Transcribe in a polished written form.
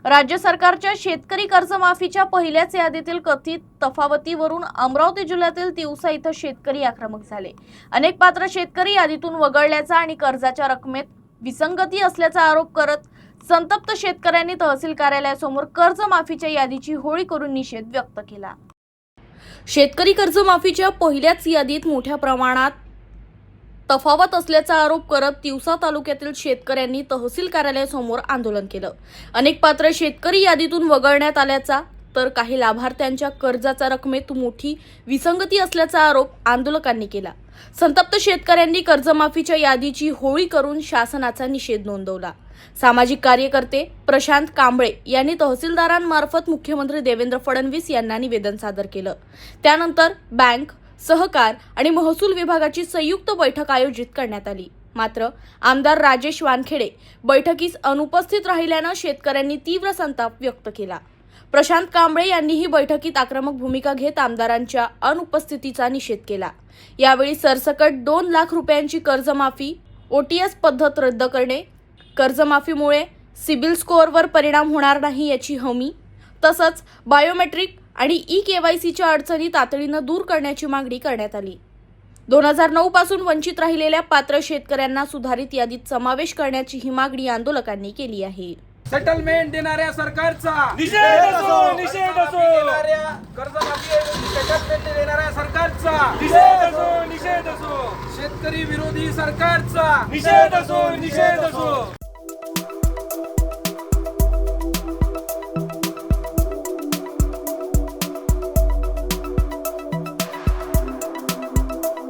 राज्य सरकारच्या शेतकरी कर्जमाफीच्या पहिल्याच यादीतील कथित तफावतीवरून अमरावती जिल्ह्यातील तिवसा इथं शेतकरी आक्रमक झाले। अनेक पात्र शेतकरी यादीतून वगळल्याचा आणि कर्जाच्या रकमेत विसंगती असल्याचा आरोप करत संतप्त शेतकऱ्यांनी तहसील कार्यालयासमोर कर्जमाफीच्या यादीची होळी करून निषेध व्यक्त केला। शेतकरी कर्जमाफीच्या पहिल्याच यादीत मोठ्या प्रमाणात तफावत असल्याचा आरोप करत तिवसा तालुक्यातील शेतकऱ्यांनी तहसील कार्यालयासमोर आंदोलन केलं। अनेक पात्र शेतकरी यादीतून वगळण्यात आल्याचा तर काही लाभार्थ्यांच्या कर्जाच्या रकमेत मोठी विसंगती असल्याचा आरोप आंदोलकांनी केला। संतप्त शेतकऱ्यांनी कर्जमाफीच्या यादीची होळी करून शासनाचा निषेध नोंदवला। सामाजिक कार्यकर्ते प्रशांत कांबळे यांनी तहसीलदारांमार्फत मुख्यमंत्री देवेंद्र फडणवीस यांना निवेदन सादर केलं। त्यानंतर बँक, सहकार आणि महसूल विभागाची संयुक्त बैठक आयोजित करण्यात आली। मात्र आमदार राजेश वानखेडे बैठकीस अनुपस्थित राहिल्यानं शेतकऱ्यांनी तीव्र संताप व्यक्त केला। प्रशांत कांबळे यांनीही बैठकीत आक्रमक भूमिका घेत आमदारांच्या अनुपस्थितीचा निषेध केला। यावेळी सरसकट 2 लाख रुपयांची कर्जमाफी, OTS पद्धत रद्द करणे, कर्जमाफीमुळे सिबिल स्कोअरवर परिणाम होणार नाही याची हमी, तसंच बायोमेट्रिक आणि KYCच्या अडचणी तातडीनं दूर करण्याची मागणी करण्यात आली। 2009 पासून वंचित राहिलेल्या पात्र शेतकऱ्यांना सुधारित यादीत समावेश करण्याची ही मागणी आंदोलकांनी केली आहे। सेटलमेंट देणाऱ्या सरकारचा निषेध असो, निषेध असो, कर्जमाफी सेटलमेंट देणाऱ्या सरकारचा निषेध असो, निषेध असो, शेतकरी विरोधी सरकारचा निषेध असो, निषेध असो।